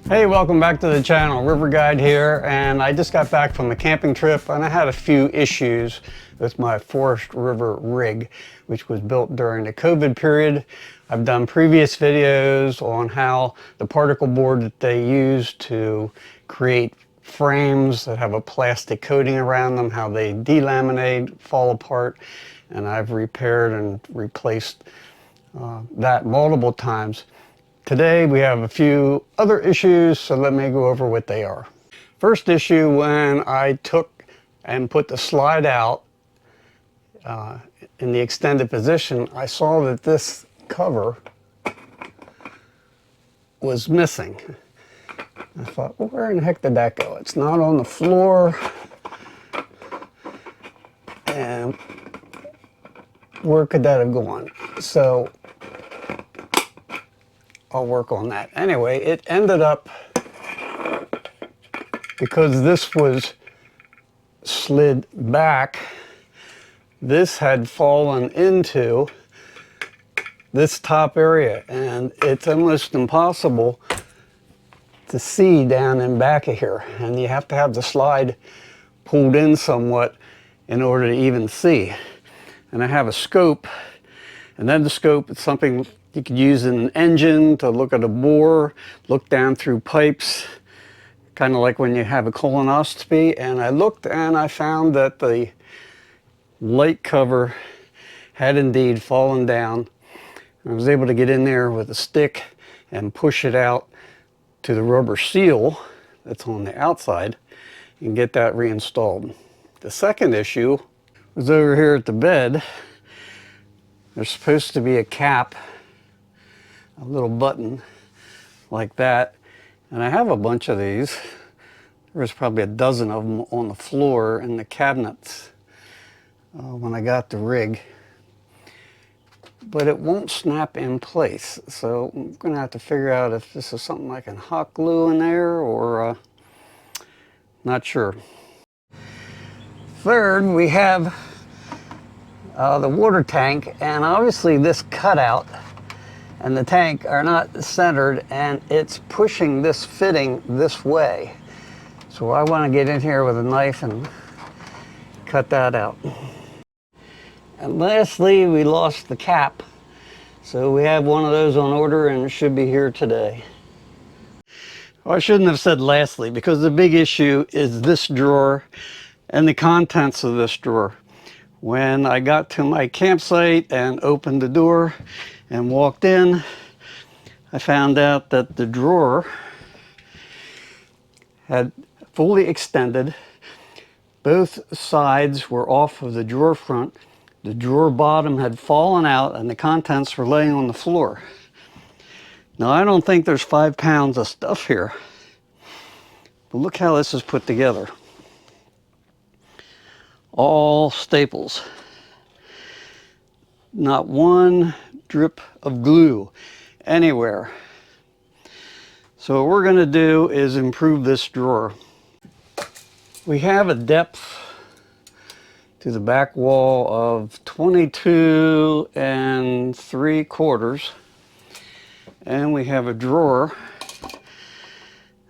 Hey, welcome back to the channel. River Guide here, and I just got back from a camping trip and I had a few issues with my Forest River rig, which was built during the COVID period. I've done previous videos on how the particle board that they use to create frames that have a plastic coating around them, how they delaminate, fall apart, and I've repaired and replaced that multiple times. Today we have a few other issues, so let me go over what they are. First issue, when I took and put the slide out in the extended position, I saw that this cover was missing. I thought, well, where in the heck did that go? It's not on the floor. And where could that have gone? So I'll work on that. Anyway, it ended up, because this was slid back, this had fallen into this top area, and it's almost impossible to see down in back of here, and you have to have the slide pulled in somewhat in order to even see. And I have a scope, and then the scope is something you could use in an engine to look at a bore, look down through pipes, kind of like when you have a colonoscopy. And I looked and I found that the light cover had indeed fallen down. I was able to get in there with a stick and push it out to the rubber seal that's on the outside and get that reinstalled. The second issue was over here at the bed. There's supposed to be a cap, a little button like that, and I have a bunch of these. There's probably a dozen of them on the floor in the cabinets when I got the rig, but it won't snap in place, so I'm gonna have to figure out if this is something I can hot glue in there or not sure. Third, we have the water tank, and obviously this cutout and the tank are not centered, and it's pushing this fitting this way. So I want to get in here with a knife and cut that out. And lastly, we lost the cap. So we have one of those on order and it should be here today. Well, I shouldn't have said lastly, because the big issue is this drawer and the contents of this drawer. When I got to my campsite and opened the door and walked in, I found out that the drawer had fully extended. Both sides were off of the drawer front. The drawer bottom had fallen out and the contents were laying on the floor. Now, I don't think there's 5 pounds of stuff here, but look how this is put together. All staples. Not one drip of glue anywhere. So what we're going to do is improve this drawer. We have a depth to the back wall of 22 3/4, and we have a drawer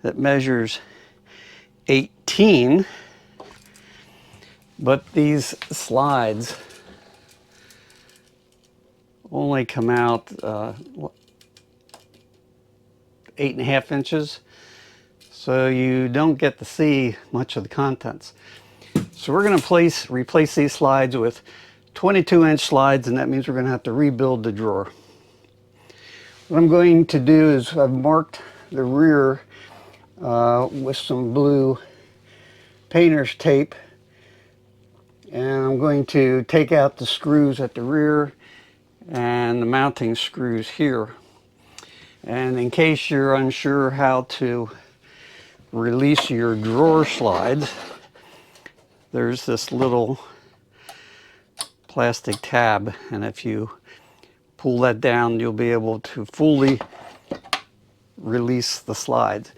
that measures 18, but these slides only come out 8.5 inches, so you don't get to see much of the contents. So we're going to replace these slides with 22-inch slides, and that means we're going to have to rebuild the drawer. What I'm going to do is I've marked the rear with some blue painter's tape, and I'm going to take out the screws at the rear and the mounting screws here. And in case you're unsure how to release your drawer slides, there's this little plastic tab, and if you pull that down, you'll be able to fully release the slides.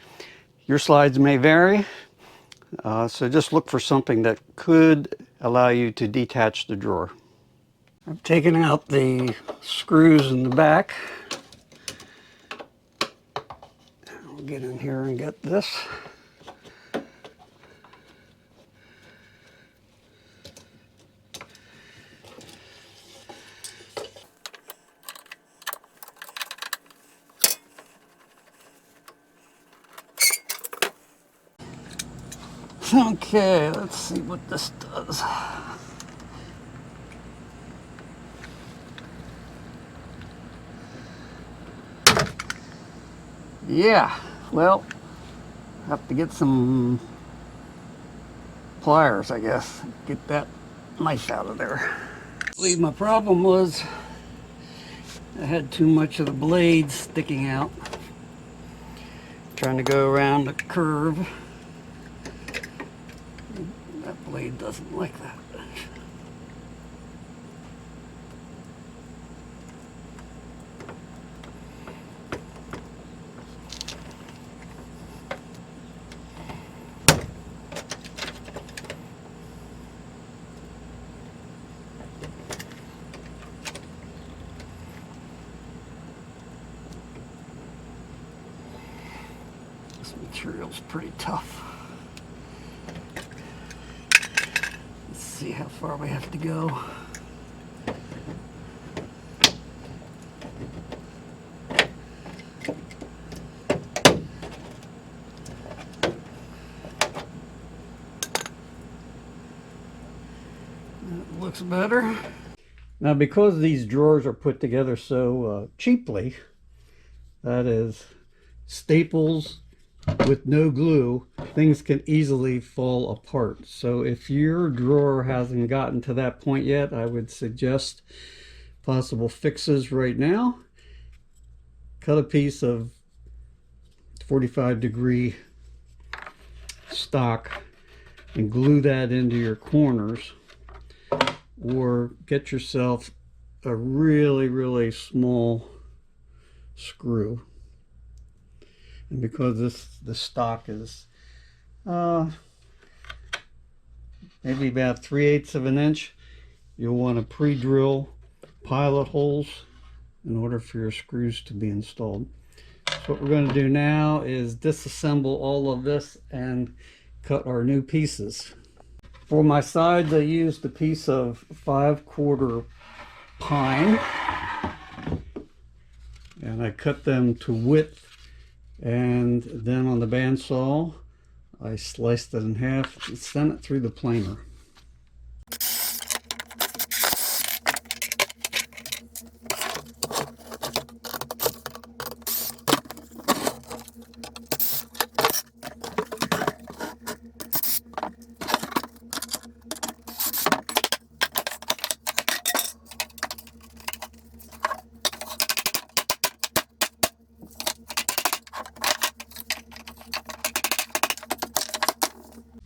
Your slides may vary, so just look for something that could allow you to detach the drawer. I've taken out the screws in the back. I'll get in here and get this. Okay, let's see what this does. Yeah, well, have to get some pliers, I guess. Get that knife out of there. My problem was I had too much of the blade sticking out. Trying to go around the curve. That blade doesn't like that. This material's pretty tough. Let's see how far we have to go. That looks better. Now, because these drawers are put together so cheaply, that is, staples with no glue, things can easily fall apart. So if your drawer hasn't gotten to that point yet, I would suggest possible fixes right now. Cut a piece of 45-degree stock and glue that into your corners, or get yourself a really small screw. And because the stock is maybe about 3/8 of an inch, you'll want to pre-drill pilot holes in order for your screws to be installed. So what we're going to do now is disassemble all of this and cut our new pieces. For my sides, I used a piece of 5/4 pine, and I cut them to width, and then on the bandsaw I sliced it in half and sent it through the planer.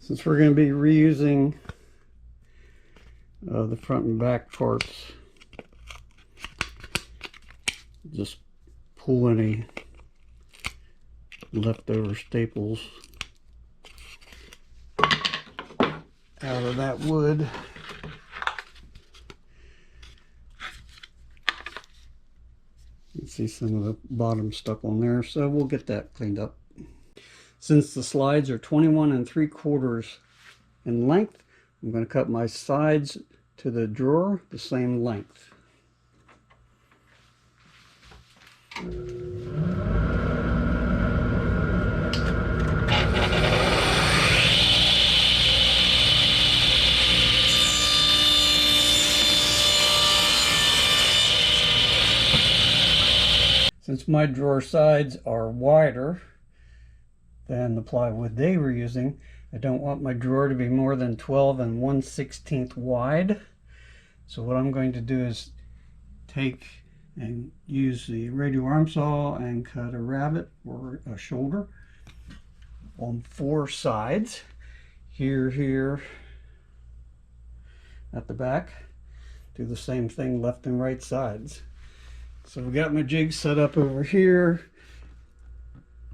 Since we're going to be reusing the front and back parts, just pull any leftover staples out of that wood. You can see some of the bottom stuck on there, so we'll get that cleaned up. Since the slides are 21 3/4 in length, I'm going to cut my sides to the drawer the same length. Since my drawer sides are wider than the plywood they were using, I don't want my drawer to be more than 12 1/16 wide. So what I'm going to do is take and use the radial arm saw and cut a rabbet or a shoulder on 4 sides. Here, at the back. Do the same thing left and right sides. So I've got my jig set up over here,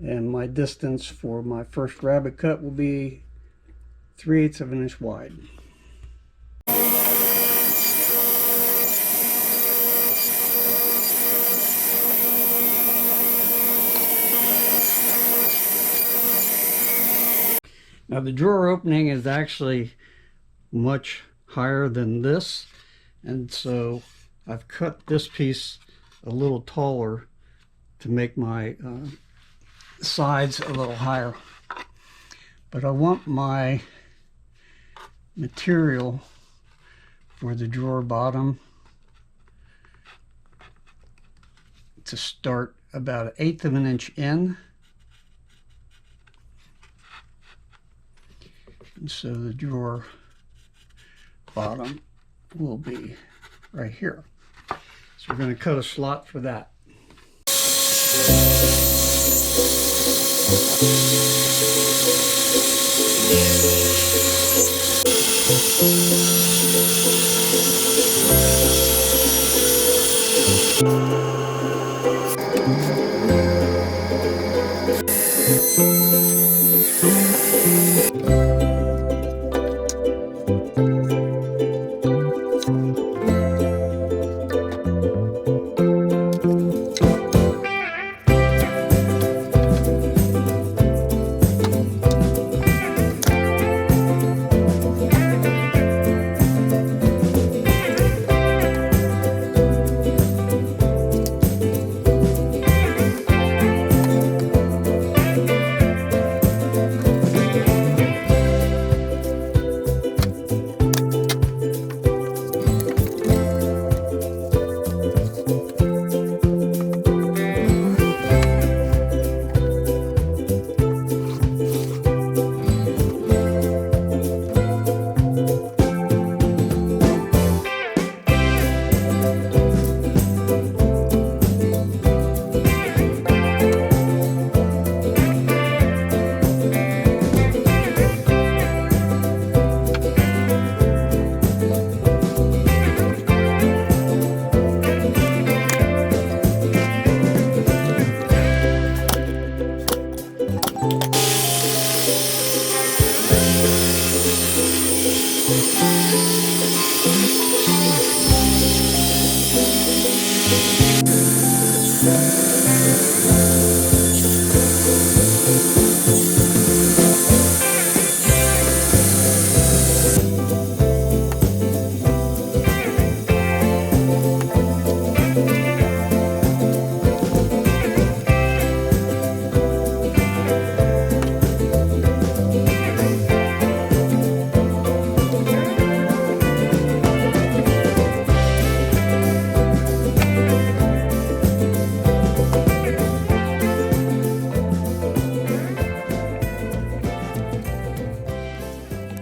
and my distance for my first rabbet cut will be 3/8 of an inch wide. Now the drawer opening is actually much higher than this, and so I've cut this piece a little taller to make my sides a little higher. But I want my material for the drawer bottom to start about 1/8 of an inch in. And so the drawer bottom will be right here. So we're going to cut a slot for that.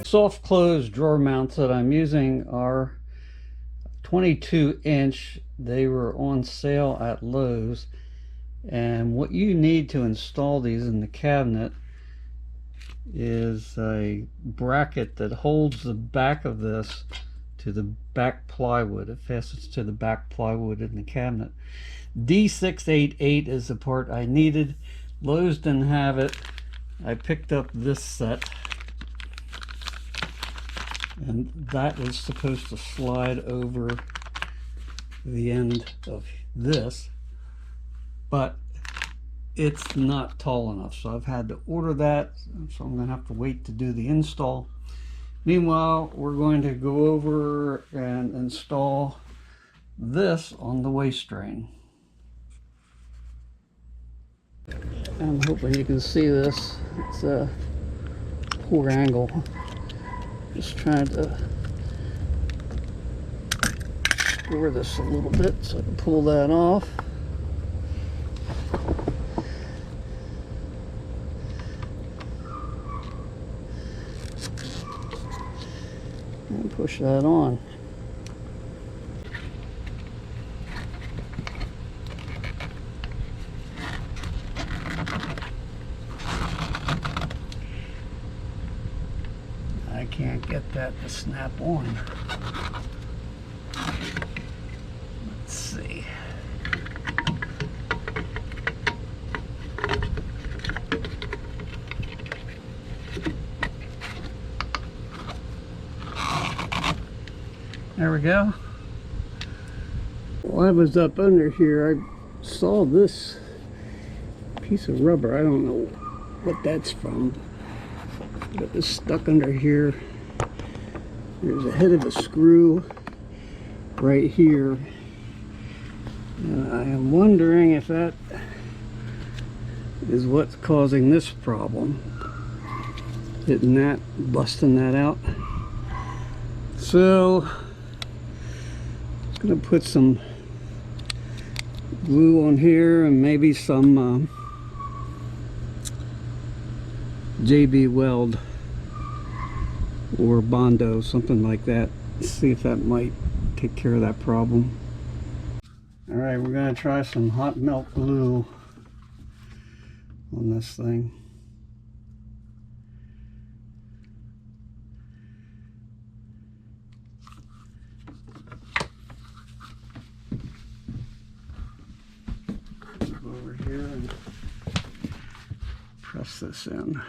Soft close drawer mounts that I'm using are 22-inch. They were on sale at Lowe's, and what you need to install these in the cabinet is a bracket that holds the back of this to the back plywood. It fastens to the back plywood in the cabinet. D688 is the part I needed. Lowe's didn't have it. I picked up this set, and that is supposed to slide over the end of this, but it's not tall enough, so I've had to order that, so I'm going to have to wait to do the install. Meanwhile, we're going to go over and install this on the waste drain. I'm hoping you can see this. It's a poor angle. Just trying to score this a little bit so I can pull that off. And push that on. I can't get that to snap on. Let's see. There we go. While I was up under here, I saw this piece of rubber. I don't know what that's from. Got this stuck under here. There's a head of a screw right here. And I am wondering if that is what's causing this problem. Hitting that, busting that out. So, I'm going to put some glue on here and maybe some JB Weld or Bondo, something like that. See if that might take care of that problem. Alright, we're going to try some hot melt glue on this thing. Go over here and press this in.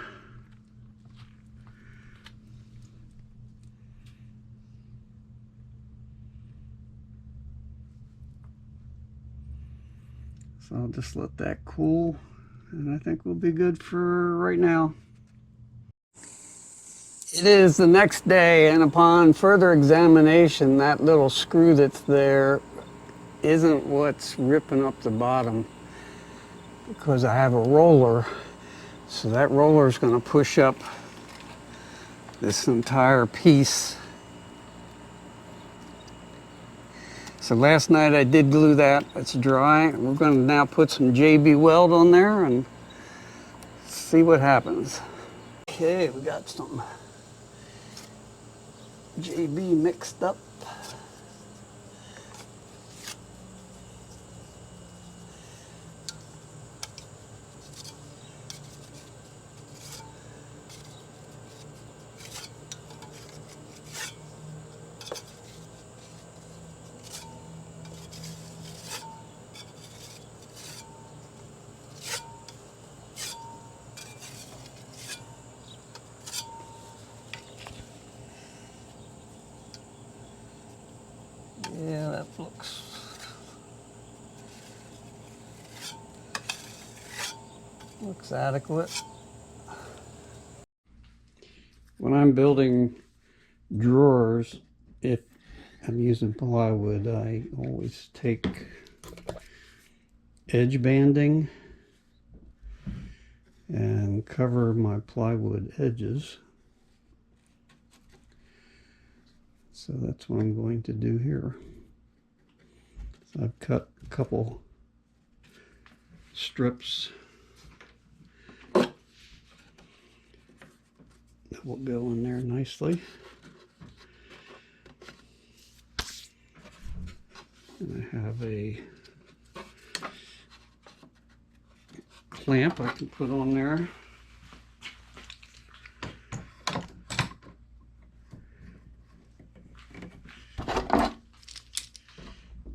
So I'll just let that cool, and I think we'll be good for right now. It is the next day, and upon further examination, that little screw that's there isn't what's ripping up the bottom, because I have a roller. So that roller is going to push up this entire piece. So last night I did glue that. It's dry. We're going to now put some JB Weld on there and see what happens. Okay, we got some JB mixed up. Yeah, that looks adequate. When I'm building drawers, if I'm using plywood, I always take edge banding and cover my plywood edges. So that's what I'm going to do here. So I've cut a couple strips that will go in there nicely. And I have a clamp I can put on there.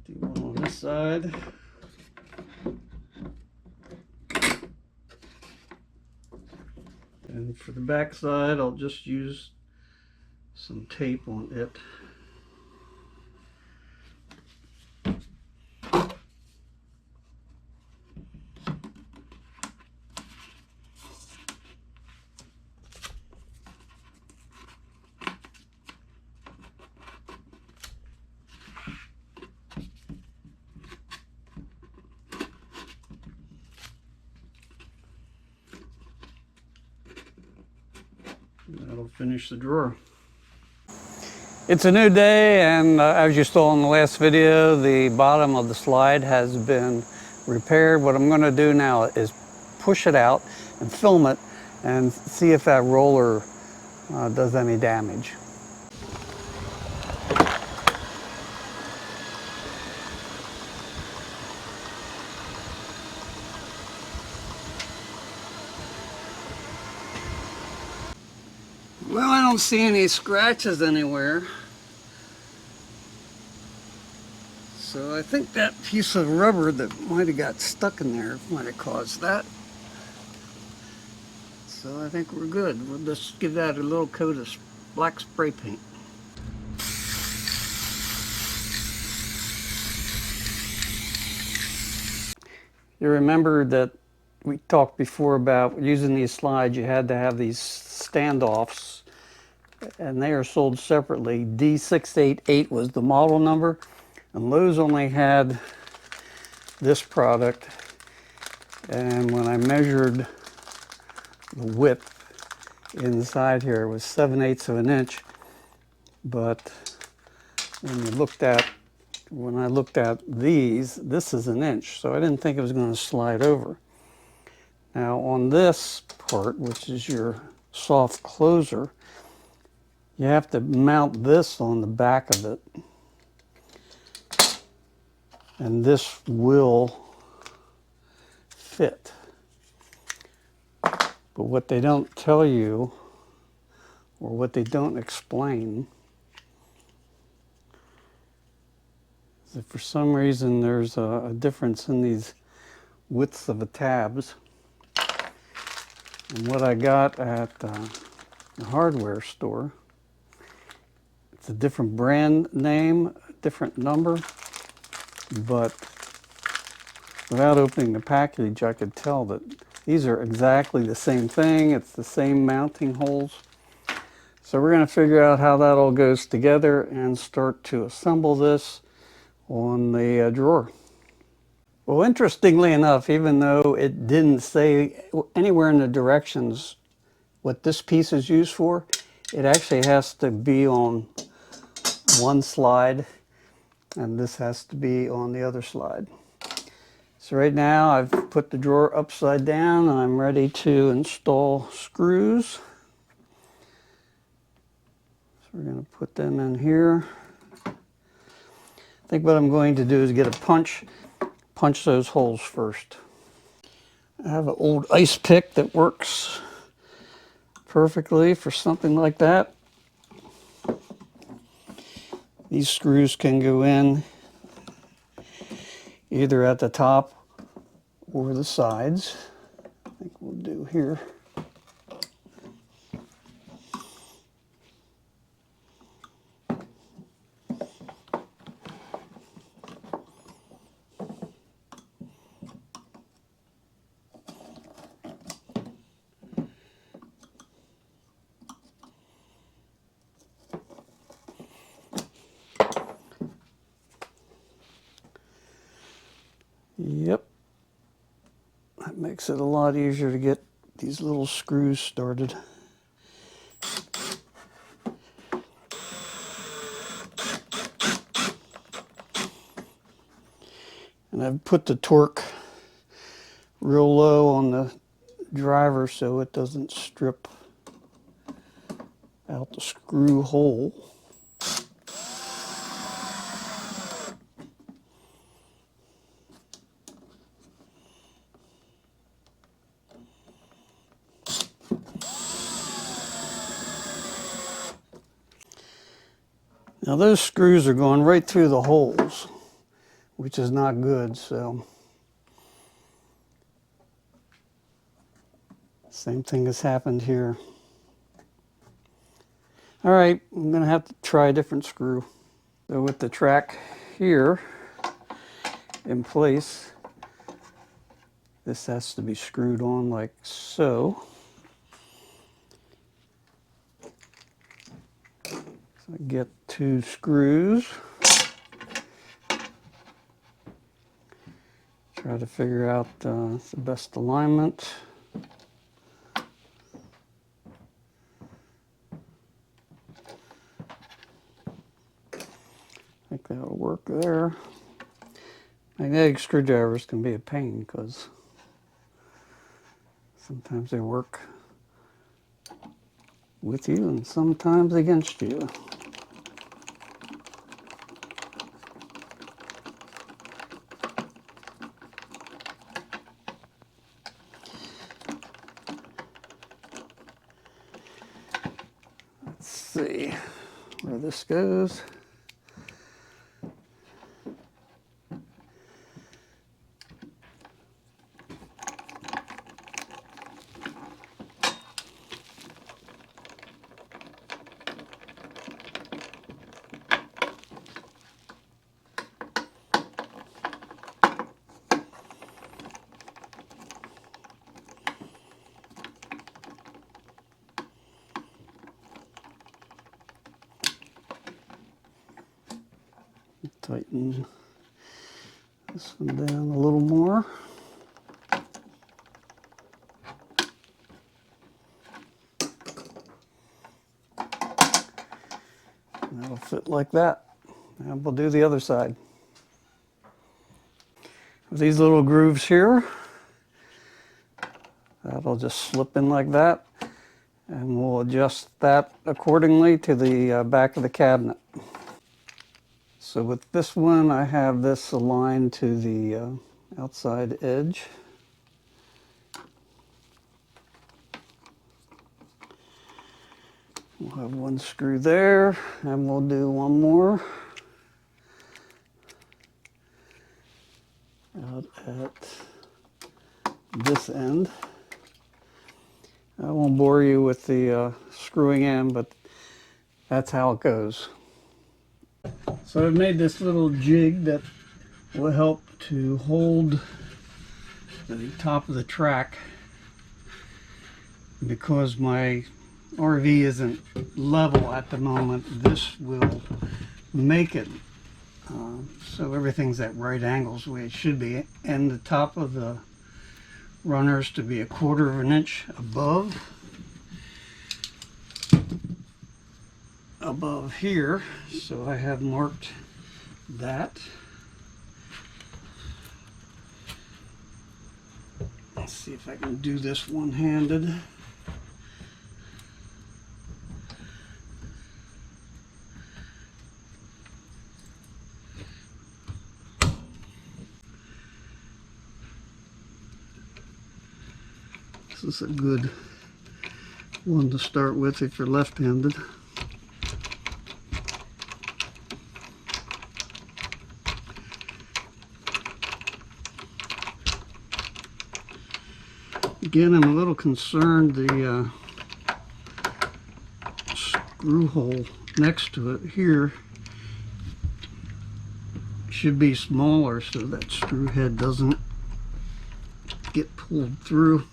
Do one on this side. And for the back side, I'll just use some tape on it. That'll finish the drawer. It's a new day, and as you saw in the last video, the bottom of the slide has been repaired. What I'm going to do now is push it out and film it and see if that roller does any damage. Well, I don't see any scratches anywhere. So I think that piece of rubber that might have got stuck in there might have caused that. So I think we're good. We'll just give that a little coat of black spray paint. You remember that we talked before about using these slides, you had to have these standoffs, and they are sold separately. D688 was the model number, and Lowe's only had this product. And when I measured the width inside here, it was 7/8 of an inch. But when I looked at these, this is an inch, so I didn't think it was going to slide over. Now on this part, which is your soft closer, you have to mount this on the back of it, and this will fit. But what they don't tell you, or what they don't explain, is that for some reason there's a difference in these widths of the tabs. And what I got at the hardware store, it's a different brand name, a different number, but without opening the package, I could tell that these are exactly the same thing. It's the same mounting holes. So we're going to figure out how that all goes together and start to assemble this on the drawer. Well, interestingly enough, even though it didn't say anywhere in the directions what this piece is used for, it actually has to be on one slide, and this has to be on the other slide. So right now I've put the drawer upside down and I'm ready to install screws. So we're going to put them in here. I think what I'm going to do is get a punch those holes first. I have an old ice pick that works perfectly for something like that. These screws can go in either at the top or the sides. I think we'll do here. Yep, that makes it a lot easier to get these little screws started. And I've put the torque real low on the driver so it doesn't strip out the screw hole. Now those screws are going right through the holes, which is not good, so same thing has happened here. All right, I'm going to have to try a different screw. So with the track here in place, this has to be screwed on like so. So I get 2 screws. Try to figure out the best alignment. I think that'll work there. Magnetic screwdrivers can be a pain because sometimes they work with you and sometimes against you. Let's see where this goes. Tighten this one down a little more. That'll fit like that. And we'll do the other side. These little grooves here, that'll just slip in like that. And we'll adjust that accordingly to the back of the cabinet. So with this one, I have this aligned to the outside edge. We'll have one screw there, and we'll do one more out at this end. I won't bore you with the screwing in, but that's how it goes. So I've made this little jig that will help to hold the top of the track. Because my RV isn't level at the moment, this will make it so everything's at right angles the way it should be, and the top of the runners to be 1/4 of an inch above here. So I have marked that. Let's see if I can do this one-handed. This is a good one to start with if you're left-handed. Again, I'm a little concerned the screw hole next to it here should be smaller so that screw head doesn't get pulled through.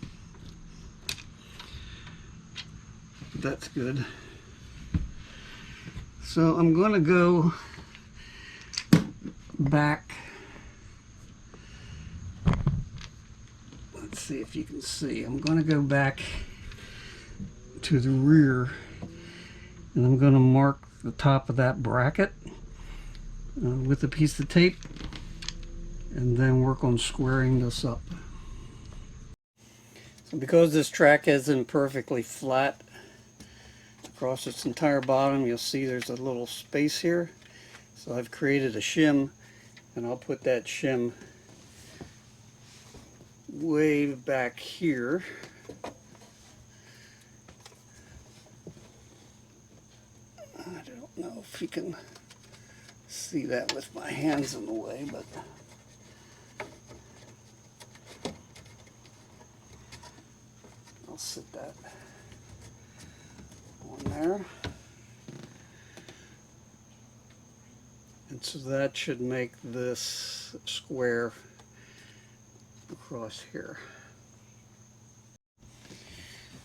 That's good. So I'm going to go back. Let's see if you can see. I'm going to go back to the rear, and I'm going to mark the top of that bracket with a piece of tape, and then work on squaring this up. So because this track isn't perfectly flat across its entire bottom, you'll see there's a little space here. So I've created a shim, and I'll put that shim way back here. I don't know if you can see that with my hands in the way, but I'll sit that on there. And so that should make this square across here.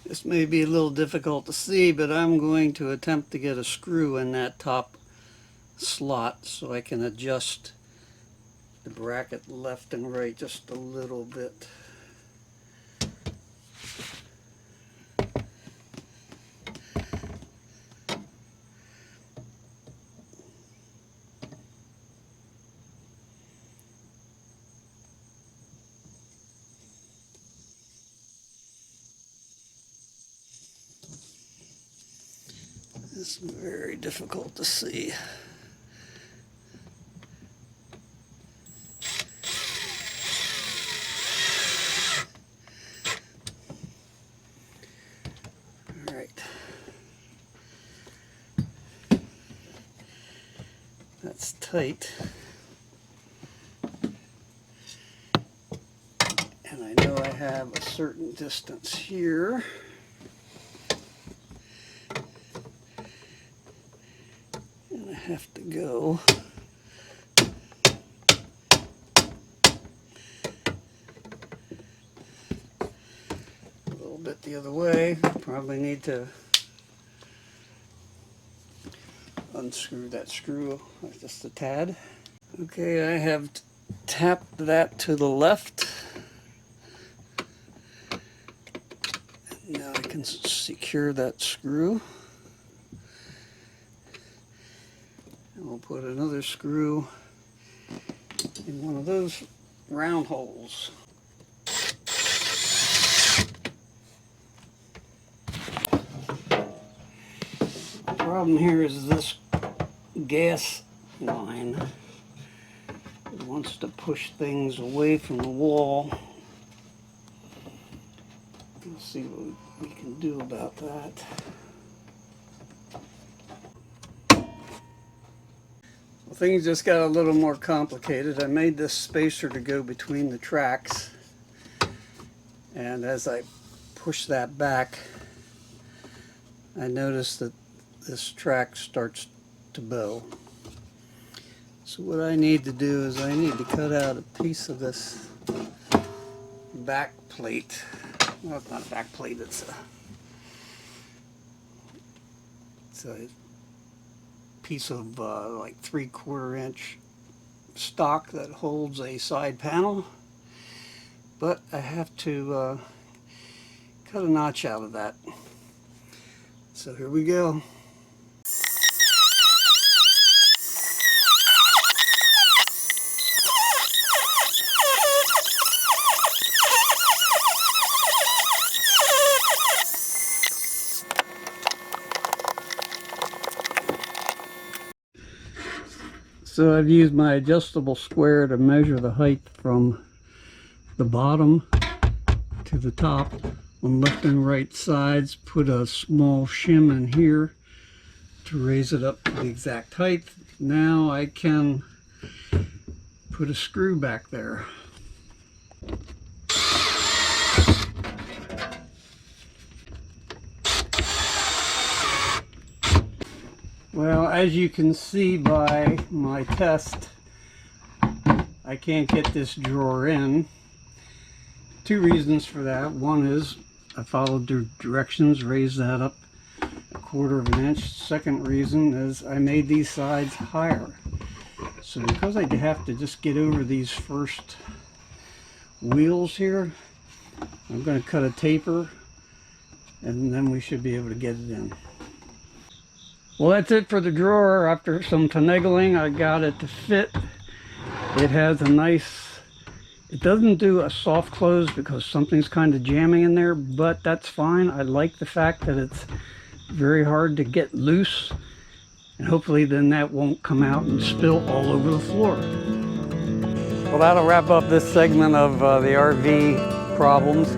This may be a little difficult to see, but I'm going to attempt to get a screw in that top slot so I can adjust the bracket left and right just a little bit. It's very difficult to see. All right. That's tight. And I know I have a certain distance here. Have to go a little bit the other way. Probably need to unscrew that screw just a tad. Okay, I have tapped that to the left. Now I can secure that screw. And we'll put another screw in one of those round holes. The problem here is this gas line. It wants to push things away from the wall. Let's see what we can do about that. Well, things just got a little more complicated. I made this spacer to go between the tracks, and as I push that back, I notice that this track starts to bow. So what I need to do is I need to cut out a piece of this back plate. Well, it's not a back plate, it's a piece of like 3/4 inch stock that holds a side panel. But I have to cut a notch out of that. So here we go. So I've used my adjustable square to measure the height from the bottom to the top on left and right sides. Put a small shim in here to raise it up to the exact height. Now I can put a screw back there. Well, as you can see by my test, I can't get this drawer in. Two reasons for that. One is I followed the directions, raised that up 1/4 of an inch. Second reason is I made these sides higher. So because I have to just get over these first wheels here, I'm going to cut a taper and then we should be able to get it in. Well, that's it for the drawer. After some finagling, I got it to fit. It has a nice, it doesn't do a soft close because something's kind of jamming in there, but that's fine. I like the fact that it's very hard to get loose, and hopefully then that won't come out and spill all over the floor. Well, that'll wrap up this segment of the RV problems.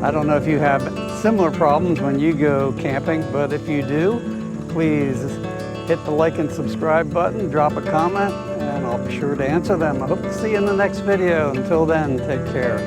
I don't know if you have similar problems when you go camping, but if you do, please hit the like and subscribe button, drop a comment, and I'll be sure to answer them. I hope to see you in the next video. Until then, take care.